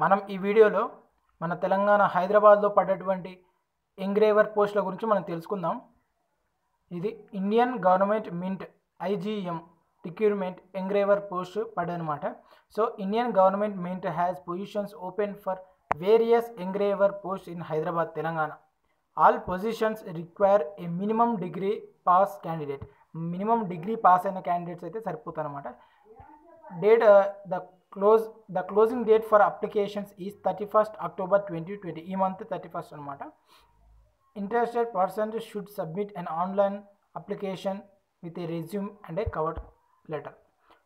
మనం ఈ వీడియోలో మన తెలంగాణ హైదరాబాద్లో పడ్డటువంటి ఎంగ్రేవర్ పోస్టుల గురించి మనం తెలుసుకుందాం. ఇది Indian government mint IGM recruitment engraver post పడ్డనమాట. So Indian government mint has positions open for various engraver post in Hyderabad Telangana. All positions require a minimum degree pass candidate. Minimum degree pass అయిన క్యాండిడేట్స్ అయితే సరిపోతారన్నమాట. Date the closing date for applications is 31st October 2020. ఈ month 31st అనమాట. Interested persons should submit an online application with a resume and a cover letter.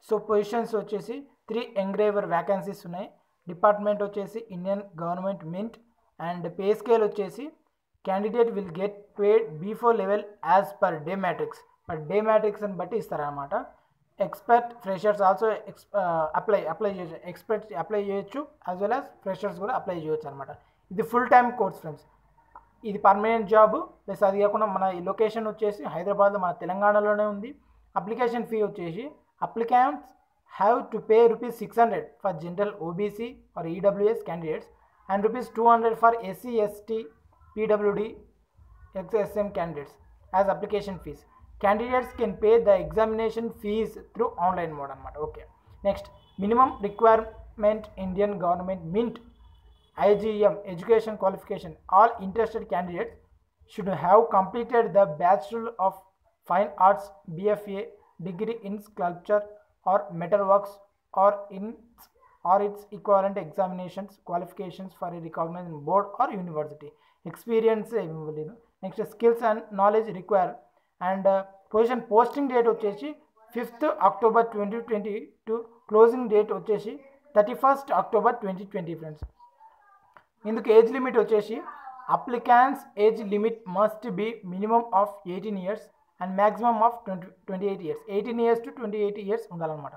So positions వచ్చేసి 3 engraver vacancies ఉన్నాయి. Department వచ్చేసి Indian government mint and pay scale వచ్చేసి candidate will get paid before level as per day matrix. Day matrix అని బట్టి ఇస్తారనమాట. Expert freshers also apply చేయొచ్చు. Experts apply చేయొచ్చు as well as freshers కూడా apply చేయొచ్చు అనమాట. ఇది ఫుల్ టైమ్ కోర్స్ ఫ్రెండ్స్. ఇది పర్మనెంట్ జాబ్ ప్లస్ అది కాకుండా మన ఈ లొకేషన్ వచ్చేసి హైదరాబాద్లో మన తెలంగాణలోనే ఉంది. అప్లికేషన్ ఫీ వచ్చేసి applicants have to pay ₹600 for general OBC or EWS candidates and ₹200 for SC ST PWD XSM candidates as application fees. Candidates can pay the examination fees through online mode అనమాట. Okay, next minimum requirement Indian government mint IGM education qualification. All interested candidates should have completed the Bachelor of Fine Arts BFA degree in sculpture or metalworks or its equivalent examinations qualifications for a recognized board or university. Experience next skills and knowledge required and position posting date వచ్చేసి 5th October 2020 to closing date వచ్చేసి 31st October 2020 friends. ఇందుకు age limit వచ్చేసి applicants age limit must be minimum of 18 years and maximum of 28 years. 18 years to 28 years ఉండాలన్నమాట.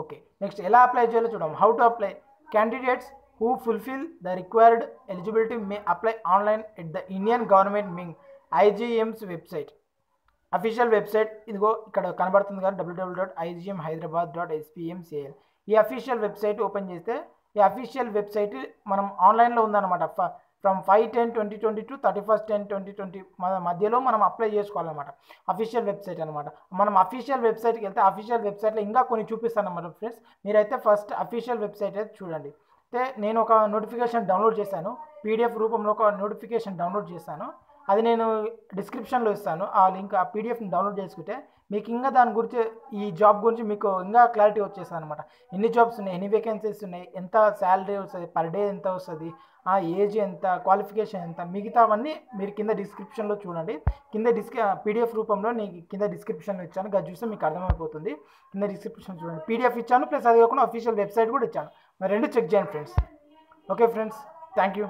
Okay, next ఎలా apply చేయాలో చూద్దాం. How to apply. Candidates who fulfill the required eligibility may apply online at the Indian Government Ming IGM's website. Official website ఇదిగో ఇక్కడ కనబడుతుంది కదా, www.igmhyderabad.spm.cl. ఈ official website open చేస్తే ఈ అఫీషియల్ వెబ్సైట్ మనం ఆన్లైన్లో ఉందన్నమాట. ఫ్రమ్ 5/10/2020 to 31/10/2020 మధ్యలో మనం అప్లై చేసుకోవాలన్నమాట. అఫీషియల్ వెబ్సైట్ అనమాట. మనం అఫీషియల్ వెబ్సైట్కి వెళ్తే అఫీషియల్ వెబ్సైట్లో ఇంకా కొన్ని చూపిస్తాను అన్నమాట ఫ్రెండ్స్. మీరైతే ఫస్ట్ అఫీషియల్ వెబ్సైట్ అయితే చూడండి. అయితే నేను ఒక నోటిఫికేషన్ డౌన్లోడ్ చేశాను, PDF రూపంలో ఒక నోటిఫికేషన్ డౌన్లోడ్ చేశాను. అది నేను డిస్క్రిప్షన్లో ఇస్తాను. ఆ లింక్, ఆ PDFని డౌన్లోడ్ చేసుకుంటే మీకు ఇంకా దాని గురించి, ఈ జాబ్ గురించి మీకు ఇంకా క్లారిటీ వచ్చేస్తుంది అనమాట. ఎన్ని జాబ్స్ ఉన్నాయి, ఎన్ని వేకెన్సీస్ ఉన్నాయి, ఎంత శాలరీ వస్తుంది, పర్ డే ఎంత వస్తుంది, ఆ ఏజ్ ఎంత, క్వాలిఫికేషన్ ఎంత, మిగతావన్నీ మీరు కింద డిస్క్రిప్షన్లో చూడండి. కింద PDF రూపంలో నేను కింద డిస్క్రిప్షన్లో ఇచ్చాను. అది చూస్తే మీకు అర్థమైపోతుంది. కింద డిస్క్రిప్షన్ చూడండి. PDF ఇచ్చాను ప్లస్ అది కాకుండా అఫీషియల్ వెబ్సైట్ కూడా ఇచ్చాను. మరి రెండు చెక్ చేయండి friends. Okay friends, thank you.